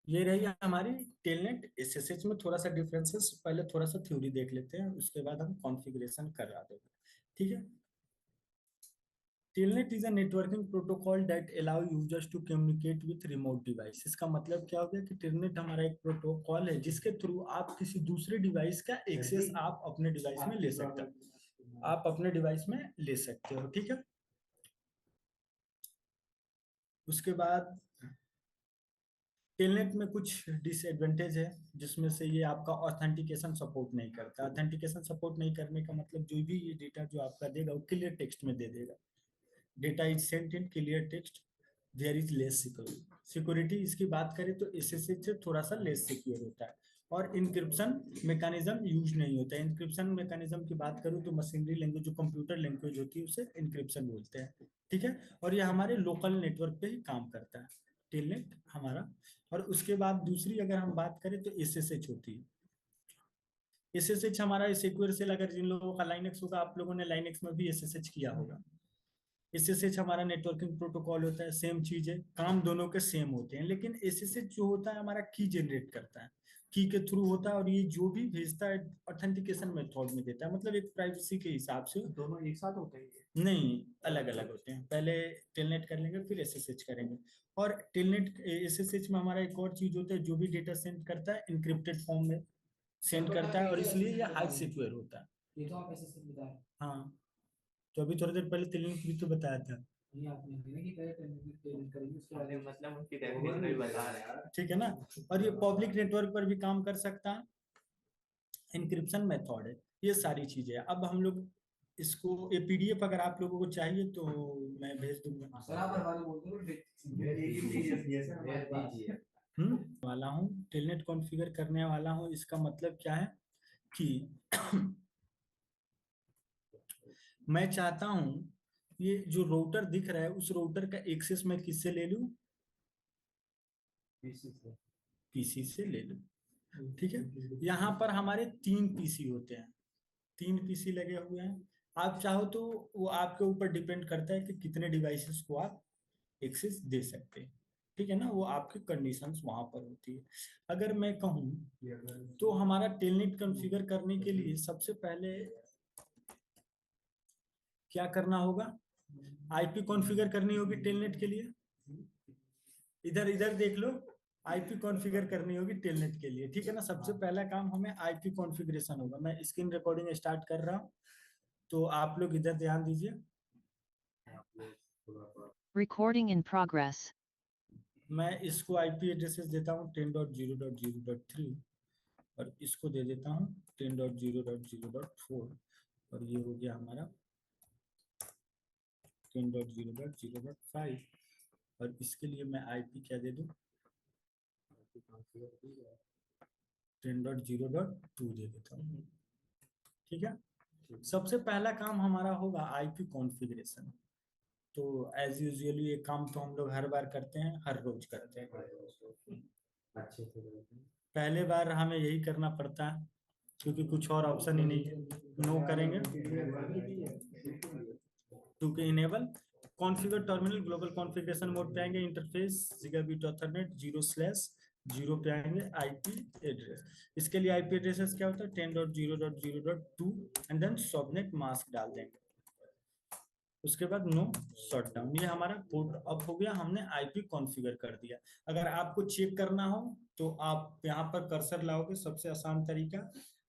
ये रही हमारी टेलनेट एसएसएच में थोड़ा सा डिफरेंसेस, पहले थोड़ा सा थ्योरी देख लेते हैं, उसके बाद हम कॉन्फ़िगरेशन करा देंगे। ठीक है। Telnet is a networking protocol that allow users to communicate with remote device. इसका मतलब क्या हो गया कि टेलनेट हमारा एक प्रोटोकॉल है जिसके थ्रू आप किसी दूसरे डिवाइस का एक्सेस आप अपने डिवाइस में ले सकते हो, आप अपने डिवाइस में ले सकते हो। ठीक है। उसके बाद टेलनेट में कुछ डिसएडवांटेज है, जिसमें से ये आपका ऑथेंटिकेशन सपोर्ट नहीं करता। ऑथेंटिकेशन सपोर्ट नहीं करने का मतलब जो भी ये डेटा जो आपका देगा वो क्लियर टेक्स्ट में दे देगा। Data is sent in clear text, there is less security. Security इसकी बात करें तो एसएसएच से थोड़ा सा लेस सिक्योर होता है। और इंक्रिप्शन मैकेनिज्म यूज नहीं होता है। इंक्रिप्शन मैकेनिज्म की बात करूँ तो मशीनरी लैंग्वेज जो कंप्यूटर लैंग्वेज होती है उसे इंक्रिप्शन बोलते हैं। ठीक है। और ये हमारे लोकल नेटवर्क पे ही काम करता है टेलनेट हमारा। और उसके बाद दूसरी अगर हम बात करें तो एसएसएच होती है। एसएसएच हमारा सिक्योर सेल, अगर जिन लोगों का लाइनेक्स होगा, आप लोगों ने लाइनेक्स में भी एसएसएच किया होगा। एसएसएच हमारा नेटवर्किंग प्रोटोकॉल होता है, सेम चीज है, काम दोनों के सेम होते हैं। लेकिन एसएसएच जो होता है हमारा की जनरेट करता है, की के थ्रू होता है, और ये जो भी भेजता है ऑथेंटिकेशन मेथड में देता है, मतलब एक प्राइवेसी के हिसाब से। दोनों एक साथ होते हैं? नहीं, अलग अलग होते हैं। पहले टेलनेट कर लेंगे फिर एसएसएच करेंगे। और टेलनेट एसएसएच में हमारा एक और चीज होता है, जो भी डेटा सेंड करता है इनक्रिप्टेड फॉर्म में सेंड करता है, और इसलिए ये हाई सिक्योर होता है। ये तो आप एसएसएच बताया। हाँ, तो अभी थोड़ी देर पहले टेलनेट भी तो बताया था। नहीं, आपने नहीं कि पहले टेलनेट करेंगे उसके बाद मतलब उनकी डेफिनेशन भी बता रहे हैं, ठीक है ना। और ये पब्लिक नेटवर्क पर भी काम कर सकता है, इंक्रिप्शन मेथड है, ये सारी चीजें हैं। अब हम लोग इसको ये पीडीएफ अगर आप लोगों को चाहिए तो मैं भेज दूंगा। वाला हूँ टेलनेट कॉन्फ़िगर करने वाला हूँ। इसका मतलब क्या है कि मैं चाहता हूँ ये जो राउटर दिख रहा है उस राउटर का एक्सेस मैं किससे ले लूँ? पीसी से ले लूँ। ठीक है। यहाँ पर हमारे 3 पीसी होते हैं, 3 पीसी लगे हुए हैं। आप चाहो तो वो आपके ऊपर डिपेंड करता है कि कितने डिवाइसेस को आप एक्सेस दे सकते हैं। ठीक है ना, वो आपकी कंडीशंस वहां पर होती है। अगर मैं कहूँ तो हमारा टेलनेट कॉन्फ़िगर करने के लिए सबसे पहले क्या करना होगा? आईपी कॉन्फ़िगर करनी होगी टेलनेट के लिए। इधर इधर देख लो, आईपी कॉन्फ़िगर करनी होगी टेलनेट के लिए। ठीक है ना, सबसे पहला काम हमें आईपी कॉन्फ़िगरेशन होगा। मैं स्क्रीन रिकॉर्डिंग स्टार्ट कर रहा हूँ, तो आप लोग इधर ध्यान दीजिए। Recording in progress. मैं इसको आईपी एड्रेसेस देता हूँ 10.0.0.3, और इसको दे देता हूँ 10.0.0.4, और ये हो गया हमारा 10.0.0.5। और इसके लिए मैं आईपी क्या दे दूँ? 10.0.2 दे देता हूँ। ठीक है। सबसे पहला काम हमारा होगा आईपी कॉन्फ़िगरेशन। तो एज यूजुअली ये काम तो हम लोग हर बार करते हैं, हर रोज करते हैं, अच्छे से पहले बार हमें यही करना पड़ता है क्योंकि कुछ और ऑप्शन ही नहीं है। नो करेंगे टू के enable configure terminal global configuration mode पे आएंगे, इंटरफेस जिगाबिट ईथरनेट 0/0 पे आएंगे, आईपी एड्रेस। इसके लिए आईपी एड्रेसेस क्या होता है? 10.0.0.2 एंड देन सबनेट मास्क डाल देंगे। उसके बाद नो शट डाउन, ये हमारा पोर्ट अप हो गया, हमने आईपी कॉन्फ़िगर कर दिया। अगर आपको चेक करना हो तो आप यहाँ पर कर्सर लाओगे, सबसे आसान तरीका,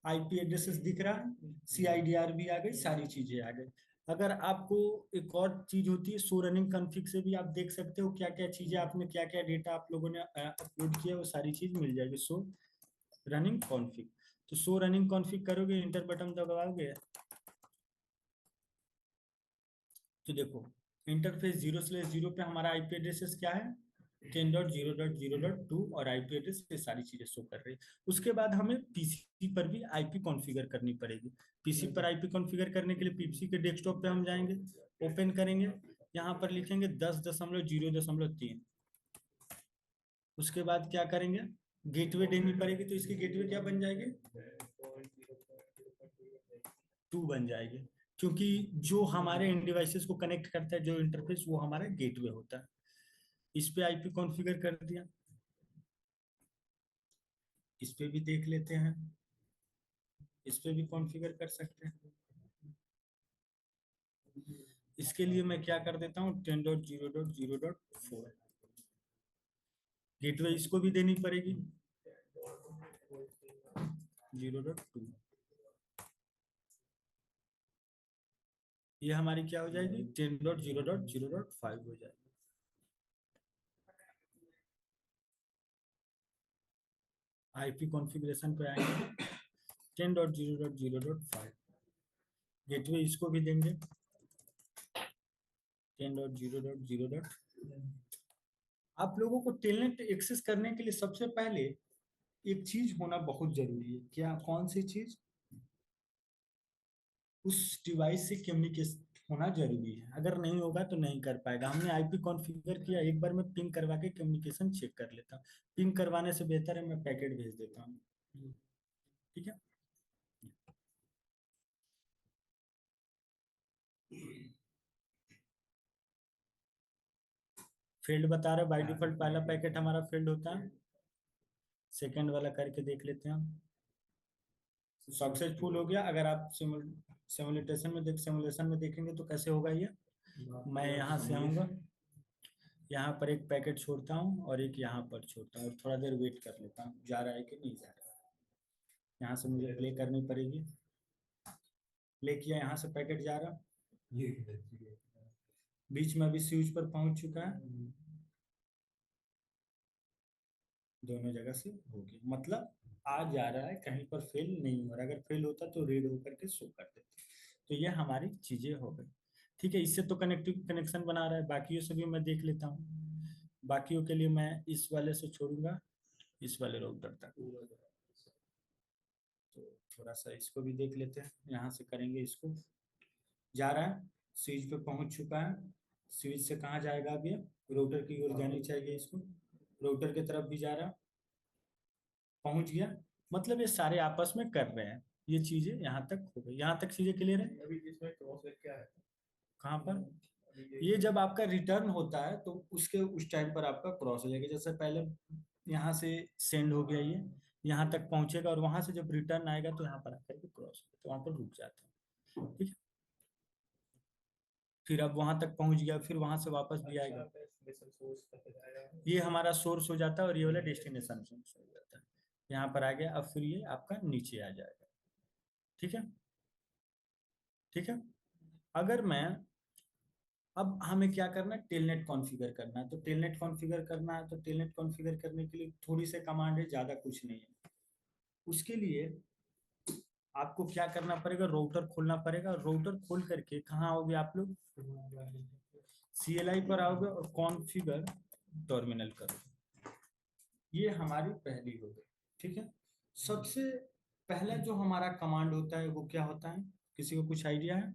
आईपी एड्रेसेस दिख रहा है, सीआईडीआर भी आ गई, सारी चीजें आ गई। अगर आपको एक और चीज होती है शो रनिंग कॉन्फ़िग से भी आप देख सकते हो क्या क्या चीजें आपने, क्या क्या डेटा आप लोगों ने अपलोड किया, वो सारी चीज मिल जाएगी शो रनिंग कॉन्फ़िग। तो शो रनिंग कॉन्फ़िग करोगे, इंटर बटन दबाओगे, तो देखो इंटरफेस 0/0 पे हमारा आईपी एड्रेसेस क्या है? 10.0.0.2 और आईपी एड्रेस, ये सारी चीजें शो कर रही है। उसके बाद हमें पीसी पर भी आईपी कॉन्फ़िगर करनी पड़ेगी। पीसी पर आईपी कॉन्फ़िगर करने के लिए पीसी के डेस्कटॉप पे हम जाएंगे, ओपन करेंगे, यहाँ पर लिखेंगे 10.0.0.3। उसके बाद क्या करेंगे? गेटवे देनी पड़ेगी, तो इसकी गेटवे क्या बन जाएगी? 2 बन जाएगी। क्योंकि जो हमारे इन डिवाइसेस को कनेक्ट करता है, जो इंटरफेस, वो हमारा गेटवे होता है। इस पे आईपी कॉन्फ़िगर कर दिया, इस पे भी देख लेते हैं, इस पे भी कॉन्फ़िगर कर सकते हैं। इसके लिए मैं क्या कर देता हूँ, 10.0.0.4 गेटवे इसको भी देनी पड़ेगी, 0.2। ये हमारी क्या हो जाएगी, 10.0.0.5 हो जाएगी। आईपी कॉन्फ़िगरेशन पे आएंगे, 10.0.0.5 गेटवे इसको भी देंगे, 10.0.0. आप लोगों को टेलनेट एक्सेस करने के लिए सबसे पहले एक चीज होना बहुत जरूरी है। क्या, कौन सी चीज? उस डिवाइस से कम्युनिकेशन होना जरूरी है। अगर नहीं होगा तो नहीं कर पाएगा। हमने आईपी कॉन्फ़िगर किया, एक बार मैं पिंग करवा के कम्युनिकेशन चेक कर लेता हूँ। पिंग करवाने से बेहतर है मैं पैकेट भेज देता हूँ। ठीक है, फील्ड बता रहे बाय डिफॉल्ट पहला पैकेट हमारा फील्ड होता है। सेकंड वाला करके देख लेते हैं हम। सक्सेसफुल हो गया। अगर आप सिमुलेशन में देखेंगे तो कैसे होगा ये, मैं यहाँ से आऊंगा, यहाँ पर एक पैकेट छोड़ता हूँ और एक यहाँ पर छोड़ता हूँ और थोड़ा देर वेट कर लेता हूँ, जा रहा है कि नहीं जा रहा है। यहाँ से मुझे प्ले करनी पड़ेगी, प्ले किया, यहाँ से पैकेट जा रहा, बीच में अभी स्विच पर पहुंच चुका है, दोनों जगह से हो गया, मतलब आ जा रहा है, कहीं पर फेल नहीं हो रहा। अगर फेल होता तो रीड होकर के शो कर देते। तो ये हमारी चीजें हो गई। ठीक है, इससे तो कनेक्टिव कनेक्शन बना रहा है, बाकियों से भी मैं देख लेता हूँ। बाकियों के लिए मैं इस वाले से छोड़ूंगा इस वाले राउटर तक। तो थोड़ा सा इसको भी देख लेते हैं, यहाँ से करेंगे, इसको जा रहा है, स्विच पे पहुंच चुका है। स्विच से कहाँ जाएगा अब ये, राउटर की ओर जानी चाहिए, इसको राउटर की तरफ भी जा रहा, पहुंच गया। मतलब ये सारे आपस में कर रहे हैं, ये चीजें यहाँ तक हो गई। यहाँ तक चीजें क्लियर है। अभी इसमें क्रॉस क्या है? कहाँ पर? ये जब आपका रिटर्न होता है तो उसके उस टाइम पर आपका क्रॉस हो जाएगा। जैसे पहले यहाँ से सेंड हो गया, ये यहाँ तक पहुंचेगा और वहां से जब रिटर्न आएगा तो यहाँ पर आकर के क्रॉस होगा, तो वहां पर रुक जाता है। ठीक है, फिर अब वहां तक पहुंच गया, फिर वहां से वापस भी आएगा। ये हमारा सोर्स हो जाता है और ये वाला डेस्टिनेशन सोर्स हो जाता है। यहाँ पर आ गया, अब फिर ये आपका नीचे आ जाएगा। ठीक है, ठीक है। अगर मैं, अब हमें क्या करना है, टेलनेट कॉन्फ़िगर करना है। तो टेलनेट कॉन्फ़िगर करना है, तो टेलनेट कॉन्फ़िगर करने के लिए थोड़ी से कमांड है, ज्यादा कुछ नहीं है। उसके लिए आपको क्या करना पड़ेगा, राउटर खोलना पड़ेगा। राउटर खोल करके कहाँ आओगे आप लोग, CLI पर आओगे और कॉन्फ़िगर टर्मिनल करोगे। ये हमारी पहली हो गई। ठीक है, सबसे पहला जो हमारा कमांड होता है वो क्या होता है, किसी को कुछ आइडिया है?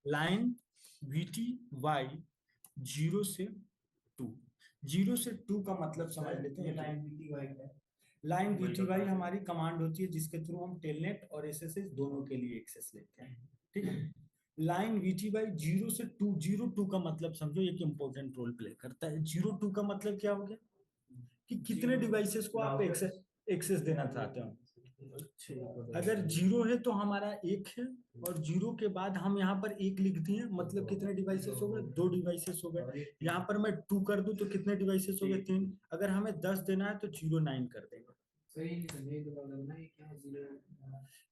लाइन VTY 0 से 2, 0 से 2 का मतलब समझ लेते हैं। लाइन VTY हमारी कमांड होती है जिसके थ्रू हम टेलनेट और SSH दोनों के लिए एक्सेस लेते हैं। ठीक है, लाइन VTY 0 से 2, 0-2 का मतलब समझो, एक इंपॉर्टेंट रोल प्ले करता है। 0-2 का मतलब क्या हो गया, कि कितने डिवाइसेस को आप एक्सेस देना चाहते हो। अगर 0 है तो हमारा 1 है, और 0 के बाद हम यहाँ पर 1 लिख दिए, मतलब कितने डिवाइसेस हो गए, 2 डिवाइसेस हो गए। यहाँ पर मैं 2 कर दूं तो कितने डिवाइसेस हो गए, 3। अगर हमें 10 देना है तो 09 कर देंगे।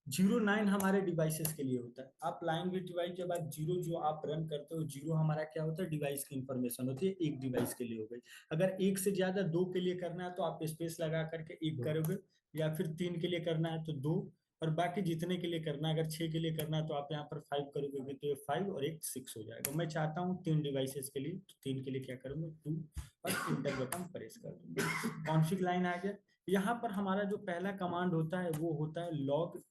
09 हमारे डिवाइसेस के लिए होता है। आप लाइन VTY के बाद 0 जो आप रन करते हो, 0 हमारा क्या होता है, डिवाइस की इंफॉर्मेशन होती है, एक डिवाइस के लिए हो गई। अगर एक से ज्यादा 2 के लिए करना है तो आप स्पेस लगा करके 1 करोगे, या फिर 3 के लिए करना है तो 2, और बाकी जितने के लिए करना है, अगर 6 के लिए करना है तो आप यहाँ पर 5 करोगे, तो ये 5 और एक 6 हो जाएगा। मैं चाहता हूँ 3 डिवाइसेस के लिए, तो 3 के लिए क्या करूंगा, 2, और इंटर बटन प्रेस कर दूंगा। कॉन्फिग लाइन आ गया। यहाँ पर हमारा जो पहला कमांड होता है वो होता है लॉग